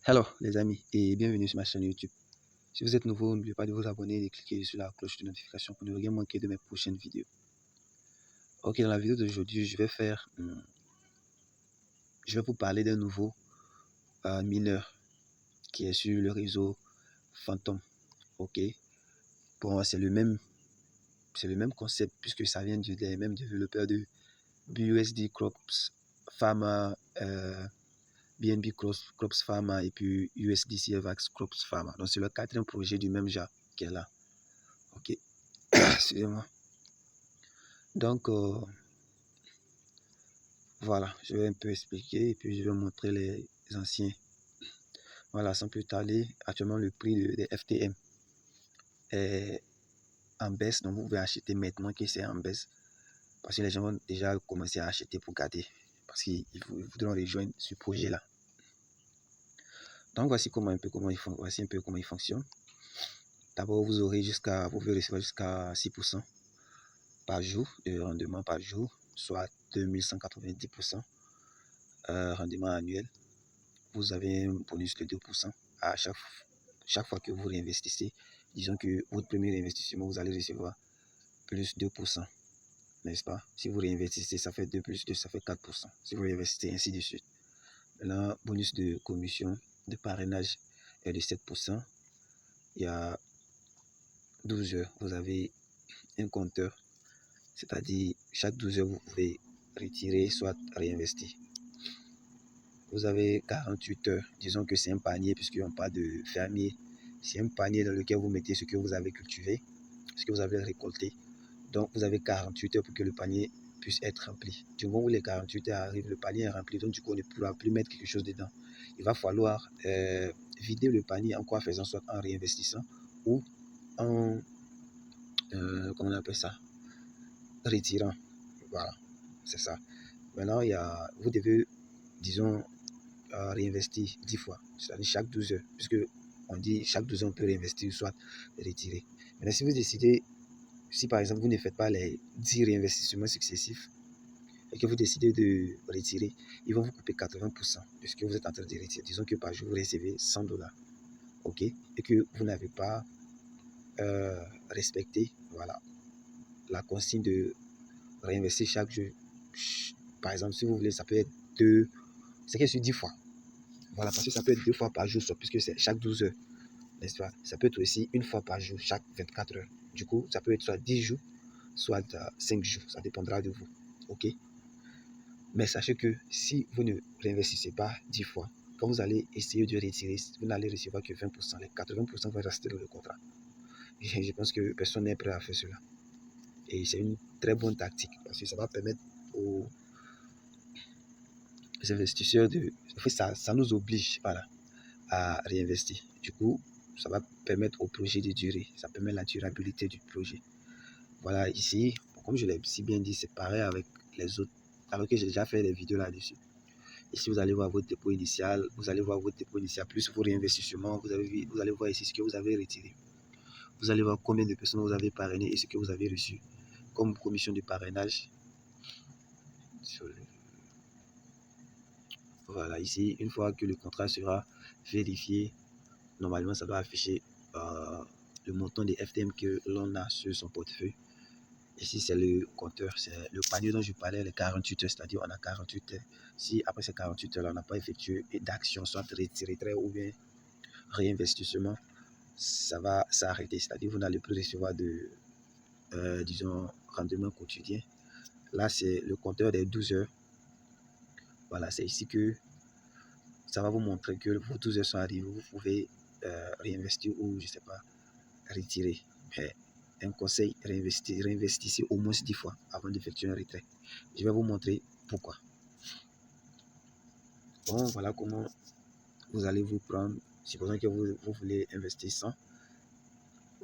Hello les amis et bienvenue sur ma chaîne YouTube. Si vous êtes nouveau, n'oubliez pas de vous abonner et de cliquer sur la cloche de notification pour ne rien manquer de mes prochaines vidéos. Ok, dans la vidéo d'aujourd'hui, je vais vous parler d'un nouveau mineur qui est sur le réseau Phantom. Ok, bon, c'est le même concept puisque ça vient des mêmes développeurs de BUSD Crops Pharma, BNB Crops Pharma et puis USDC Avax Crops Pharma. Donc c'est le quatrième projet du même genre qui est là. Ok, excusez-moi. Donc voilà, je vais un peu expliquer et puis je vais montrer les anciens. Voilà, sans plus tarder, actuellement le prix des FTM est en baisse, donc vous pouvez acheter maintenant que c'est en baisse parce que les gens vont déjà commencer à acheter pour garder parce qu'ils voudront rejoindre ce projet là. Donc voici un peu comment il fonctionne. D'abord vous pouvez recevoir jusqu'à 6% par jour de rendement par jour, soit 2190% rendement annuel. Vous avez un bonus de 2% à chaque fois que vous réinvestissez. Disons que votre premier investissement, vous allez recevoir plus 2%, n'est-ce pas? Si vous réinvestissez, ça fait 2 plus 2, ça fait 4%. Si vous réinvestissez, ainsi de suite. Maintenant, bonus de commission de parrainage est de 7%. Il y a 12 heures, vous avez un compteur, c'est-à-dire chaque 12 heures, vous pouvez retirer, soit réinvestir. Vous avez 48 heures, disons que c'est un panier puisqu'on parle de fermier. C'est un panier dans lequel vous mettez ce que vous avez cultivé, ce que vous avez récolté. Donc vous avez 48 heures pour que le panier puisse être rempli. Du moment où les 48 heures arrivent, le panier est rempli, donc du coup on ne pourra plus mettre quelque chose dedans. Il va falloir vider le panier en quoi faisant, soit en réinvestissant ou en, comment on appelle ça, retirant. Voilà, c'est ça. Maintenant, vous devez, disons, réinvestir 10 fois, c'est-à-dire chaque 12 heures, puisque on dit chaque 12 heures on peut réinvestir, soit retirer. Maintenant, si vous décidez, si par exemple vous ne faites pas les 10 réinvestissements successifs et que vous décidez de retirer, ils vont vous couper 80% de ce que vous êtes en train de retirer. Disons que par jour vous recevez 100$, ok, et que vous n'avez pas respecté, voilà, la consigne de réinvestir chaque jour. Par exemple, si vous voulez, ça peut être c'est que sur 10 fois. Voilà, parce que ça peut être 2 fois par jour, puisque c'est chaque 12 heures, n'est-ce pas? Ça peut être aussi une fois par jour, chaque 24 heures. Du coup, ça peut être soit 10 jours, soit 5 jours. Ça dépendra de vous. OK? Mais sachez que si vous ne réinvestissez pas 10 fois, quand vous allez essayer de retirer, vous n'allez recevoir que 20%. Les 80% vont rester dans le contrat. Je pense que personne n'est prêt à faire cela. Et c'est une très bonne tactique parce que ça va permettre aux investisseurs ça nous oblige, voilà, à réinvestir. Du coup, ça va permettre au projet de durer. Ça permet la durabilité du projet. Voilà, ici, comme je l'ai si bien dit, c'est pareil avec les autres, alors que j'ai déjà fait des vidéos là-dessus. Ici, vous allez voir votre dépôt initial, plus vos réinvestissements, vous allez voir ici ce que vous avez retiré. Vous allez voir combien de personnes vous avez parrainé et ce que vous avez reçu comme commission de parrainage. Voilà, ici, une fois que le contrat sera vérifié, normalement, ça doit afficher le montant des FTM que l'on a sur son portefeuille. Ici, c'est le compteur, c'est le panier dont je parlais, les 48 heures, c'est-à-dire on a 48 heures. Si après ces 48 heures, on n'a pas effectué d'action, soit retrait ou bien réinvestissement, ça va s'arrêter, c'est-à-dire vous n'allez plus recevoir de, disons, rendement quotidien. Là, c'est le compteur des 12 heures. Voilà, c'est ici que ça va vous montrer que vos 12 heures sont arrivées. Vous pouvez réinvestir ou, je ne sais pas, retirer. Mais un conseil, réinvestissez au moins 10 fois avant d'effectuer un retrait. Je vais vous montrer pourquoi. Bon, voilà comment vous allez vous prendre. Supposons que vous voulez investir 100.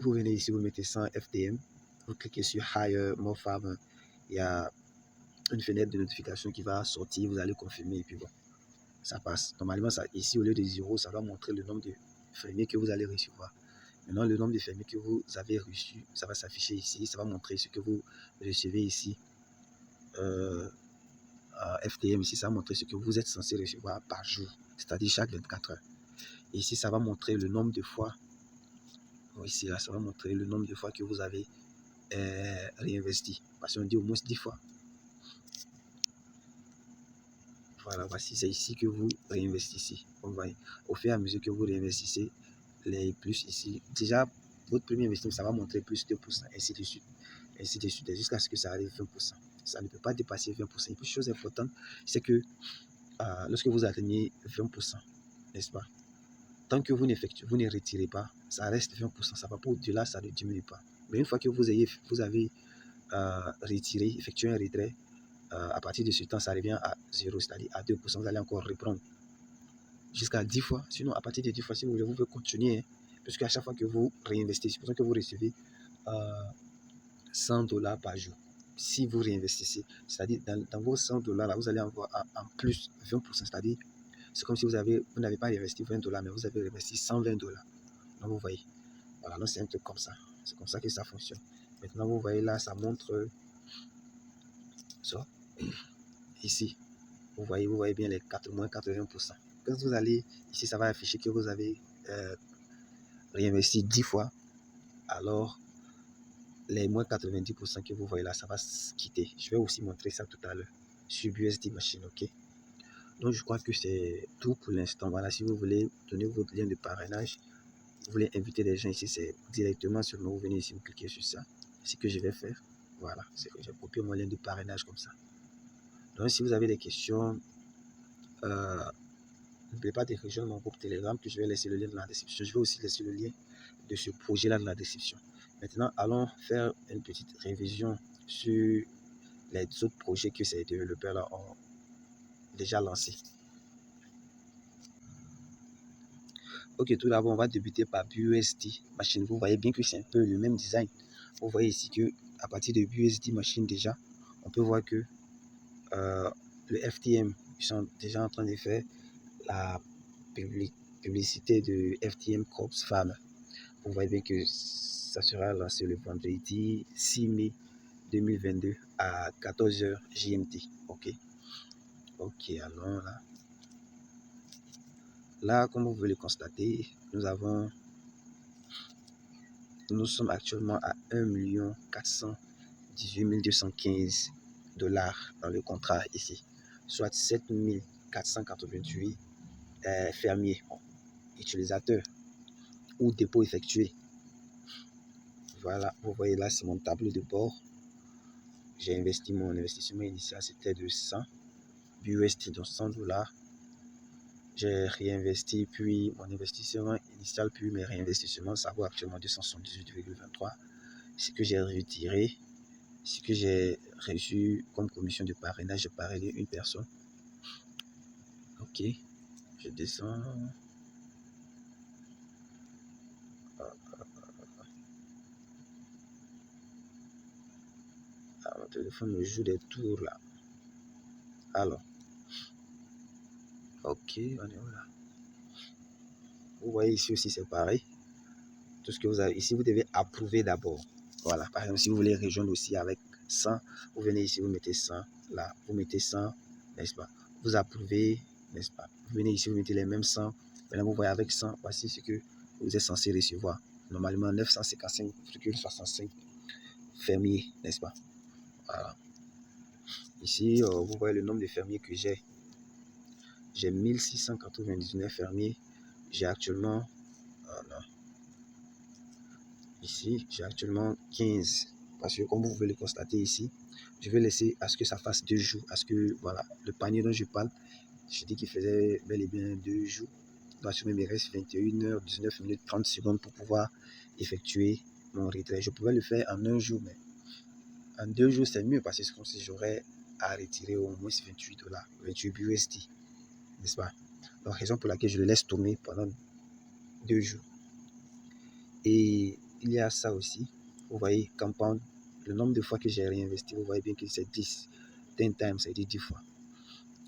Vous venez ici, vous mettez 100 FTM. Vous cliquez sur Higher, More Farm. Il y a une fenêtre de notification qui va sortir. Vous allez confirmer et puis bon, ça passe. Normalement, ça, ici, au lieu de 0, ça va montrer le nombre de fermiers que vous allez recevoir. Maintenant, le nombre de fermiers que vous avez reçu, ça va s'afficher ici. Ça va montrer ce que vous recevez ici. FTM ici, ça va montrer ce que vous êtes censé recevoir par jour, c'est-à-dire chaque 24 heures. Et ici, ça va montrer le nombre de fois. Ici, là, ça va montrer le nombre de fois que vous avez réinvesti. Parce qu'on dit au moins 10 fois. Voilà, voici, c'est ici que vous réinvestissez. Vous voyez, au fur et à mesure que vous réinvestissez, les plus ici, déjà, votre premier investissement, ça va montrer plus 2%, ainsi de suite, jusqu'à ce que ça arrive 20%. Ça ne peut pas dépasser 20%. Et puis, chose importante, c'est que lorsque vous atteignez 20%, n'est-ce pas, tant que vous ne retirez pas, ça reste 20%, ça ne va pas au-delà, ça ne diminue pas. Mais une fois que vous avez retiré, effectué un retrait, à partir de ce temps, ça revient à 0, c'est-à-dire à 2%, vous allez encore reprendre jusqu'à 10 fois. Sinon, à partir de 10 fois, si vous voulez, vous pouvez continuer, puisque à chaque fois que vous réinvestissez, c'est pour ça que vous recevez $100 par jour. Si vous réinvestissez, c'est-à-dire dans vos $100, là, vous allez avoir en plus 20%, c'est-à-dire c'est comme si vous n'avez pas investi $20, mais vous avez investi $120. Donc, vous voyez, voilà, donc c'est un truc comme ça. C'est comme ça que ça fonctionne. Maintenant, vous voyez là, ça montre ça. Ici, vous voyez bien les moins 80%. Quand vous allez ici, ça va afficher que vous avez réinvesti 10 fois. Alors, les moins 90% que vous voyez là, ça va se quitter. Je vais aussi montrer ça tout à l'heure sur BUSD Machine, ok? Donc, je crois que c'est tout pour l'instant. Voilà, si vous voulez donner votre lien de parrainage, vous voulez inviter des gens ici, c'est directement sur nous. Vous venez ici, vous cliquez sur ça. C'est ce que je vais faire. Voilà, c'est que j'ai copié mon lien de parrainage comme ça. Donc, si vous avez des questions, n'oubliez pas de rejoindre mon groupe Telegram que je vais laisser le lien dans la description. Je vais aussi laisser le lien de ce projet-là dans la description. Maintenant, allons faire une petite révision sur les autres projets que ces développeurs-là ont déjà lancés. Ok, tout d'abord, on va débuter par BUSD Machine. Vous voyez bien que c'est un peu le même design. Vous voyez ici que à partir de BUSD Machine déjà, on peut voir que le FTM, ils sont déjà en train de faire la publicité de FTM Corps Farm. Vous voyez bien que ça sera lancé le vendredi 6 mai 2022 à 14h GMT. Ok. Ok, alors là. Là, comme vous pouvez le constater, nous sommes actuellement à 1 418 215 $ dans le contrat ici, soit 7 488 fermiers, utilisateurs ou dépôts effectués. Voilà, vous voyez là, c'est mon tableau de bord. J'ai investi, mon investissement initial c'était de 100 BUSD, donc $100. J'ai réinvesti, puis mon investissement initial, puis mes réinvestissements, ça vaut actuellement 278,23. Ce que j'ai retiré, ce que j'ai reçu comme commission de parrainage, j'ai parrainé une personne. Ok, je descends. Mon téléphone me joue des tours là. Alors, ok, on est où là? Vous voyez ici aussi c'est pareil. Tout ce que vous avez ici, vous devez approuver d'abord. Voilà, par exemple, si vous voulez rejoindre aussi avec 100, vous venez ici, vous mettez 100, là, vous mettez 100, n'est-ce pas? Vous approuvez, n'est-ce pas? Vous venez ici, vous mettez les mêmes 100. Maintenant, vous voyez avec 100, voici ce que vous êtes censé recevoir. Normalement, 955,65 fermiers, n'est-ce pas? Voilà. Ici, vous voyez le nombre de fermiers que j'ai. J'ai 1699 fermiers. J'ai actuellement, ici, j'ai actuellement 15. Parce que comme vous pouvez le constater ici, je vais laisser à ce que ça fasse 2 jours. À ce que, voilà, le panier dont je parle, je dis qu'il faisait bel et bien 2 jours. Donc, il me reste 21h, 19 minutes, 30 secondes pour pouvoir effectuer mon retrait. Je pouvais le faire en 1 jour, mais en 2 jours, c'est mieux parce que c'est comme si j'aurais à retirer au moins 28 $, 28 BUSD, n'est-ce pas? Donc, raison pour laquelle je le laisse tourner pendant 2 jours. Et il y a ça aussi. Vous voyez, compound, le nombre de fois que j'ai réinvesti, vous voyez bien que c'est 10. 10 times, ça dit 10 fois.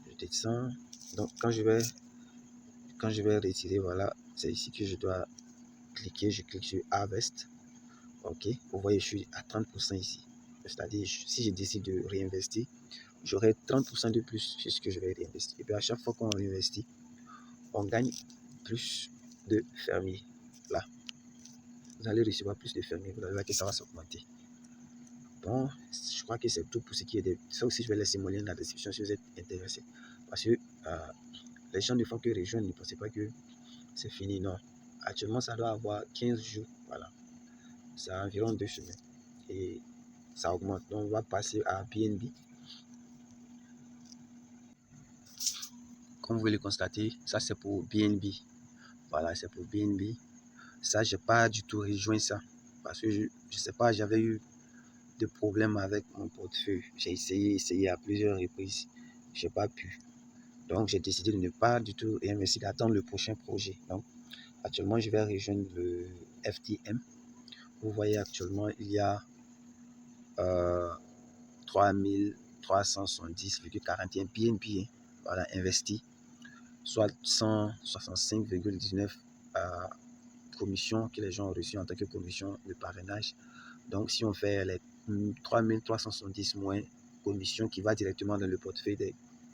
Je descends. Donc, quand je vais retirer, voilà, c'est ici que je dois cliquer. Je clique sur Harvest. Ok, vous voyez, je suis à 30% ici. C'est-à-dire, si je décide de réinvestir, j'aurai 30% de plus sur ce que je vais réinvestir. Et puis, à chaque fois qu'on réinvestit, on gagne plus de fermiers. Là, vous allez recevoir plus de fermiers. Vous allez voir que ça va s'augmenter. Bon, je crois que c'est tout pour ce qui est de ça aussi. Je vais laisser mon lien dans la description si vous êtes intéressé. Parce que les gens ne font que rejoindre. Ne pensez pas que c'est fini. Non. Actuellement, ça doit avoir 15 jours. Voilà. C'est environ 2 semaines. Et ça augmente. Donc, on va passer à BNB. Comme vous pouvez le constater, ça c'est pour BNB. Voilà, c'est pour BNB. Ça, j'ai pas du tout rejoint ça. Parce que je sais pas, j'avais eu des problèmes avec mon portefeuille. J'ai essayé à plusieurs reprises. J'ai pas pu. Donc, j'ai décidé de ne pas du tout investir, d'attendre le prochain projet. Donc, actuellement, je vais rejoindre le FTM. Vous voyez, actuellement, il y a 3370,41 BNB, voilà, investi, soit 165,19 commissions que les gens ont reçues en tant que commission de parrainage. Donc, si on fait les 3370 moins commission qui va directement dans le portefeuille de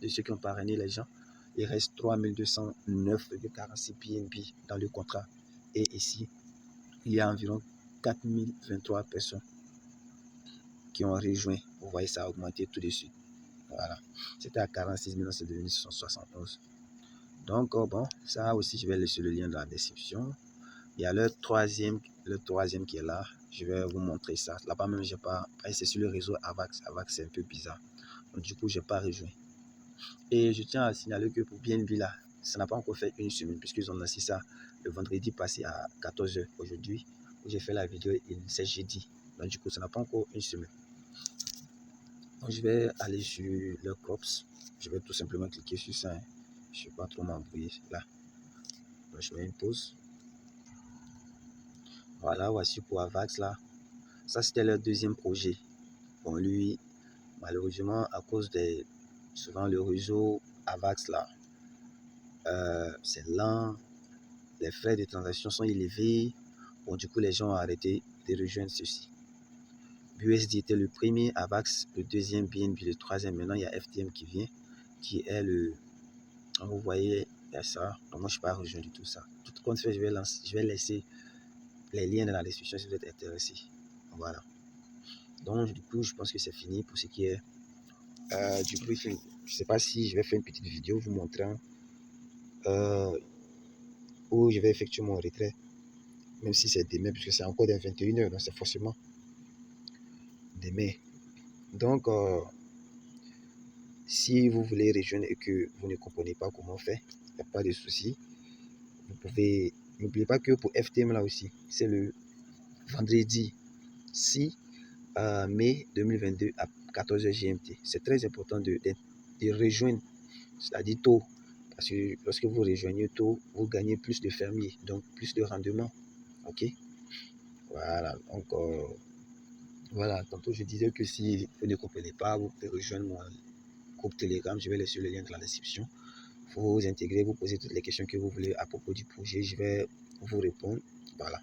ceux qui ont parrainé les gens, il reste 3209,46 BNB dans le contrat. Et ici, il y a environ 4023 personnes qui ont rejoint. Vous voyez, ça a augmenté tout de suite. Voilà. C'était à 46 000, c'est devenu 171. Donc, bon, ça aussi, je vais laisser le lien dans la description. Il y a le troisième qui est là. Je vais vous montrer ça. Là-bas même, j'ai pas. C'est sur le réseau Avax. Avax, c'est un peu bizarre. Donc, du coup, je n'ai pas rejoint. Et je tiens à signaler que pour BNB là, ça n'a pas encore fait une semaine, puisqu'ils ont lancé ça le vendredi passé à 14 h aujourd'hui, où j'ai fait la vidéo, c'est jeudi. Donc, du coup, ça n'a pas encore une semaine. Donc, je vais aller sur le COPS. Je vais tout simplement cliquer sur ça. Je ne vais pas trop m'embrouiller là. Donc, je mets une pause. Voilà, voici pour Avax là. Ça, c'était leur deuxième projet. Bon, lui, malheureusement, à cause des... Souvent, le réseau Avax là, c'est lent. Les frais de transaction sont élevés. Bon, du coup, les gens ont arrêté de rejoindre ceci. BUSD était le premier, Avax le deuxième, BNB le troisième. Maintenant, il y a FTM qui vient, qui est le... Vous voyez, il y a ça. Donc, moi, je ne suis pas rejoint du tout ça. Tout compte fait, je vais laisser les liens dans la description si vous êtes intéressé. Voilà. Donc, du coup, je pense que c'est fini pour ce qui est du briefing. Je ne sais pas si je vais faire une petite vidéo vous montrant où je vais effectuer mon retrait. Même si c'est demain, puisque c'est encore dans 21 h, donc c'est forcément demain. Donc, si vous voulez rejoindre et que vous ne comprenez pas comment faire, il n'y a pas de souci. Vous pouvez, n'oubliez pas que pour FTM là aussi, c'est le vendredi 6 mai 2022 à 14 h GMT. C'est très important de rejoindre, c'est-à-dire tôt. Parce que lorsque vous rejoignez tôt, vous gagnez plus de fermiers, donc plus de rendement. Ok? Voilà. Donc, voilà. Tantôt, je disais que si vous ne comprenez pas, vous pouvez rejoindre mon groupe Telegram. Je vais laisser le lien dans la description. Vous vous intégrer, vous poser toutes les questions que vous voulez à propos du projet. Je vais vous répondre. Voilà.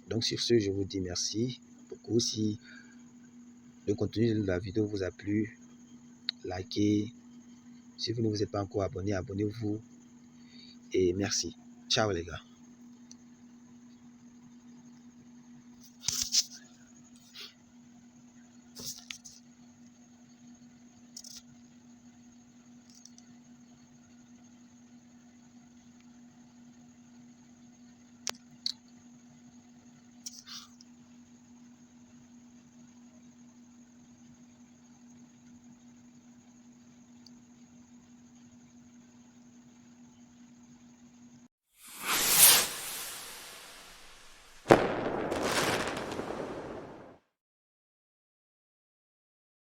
Donc, sur ce, je vous dis merci beaucoup. Si le contenu de la vidéo vous a plu, likez. Si vous ne vous êtes pas encore abonné, abonnez-vous. Et merci. Ciao les gars.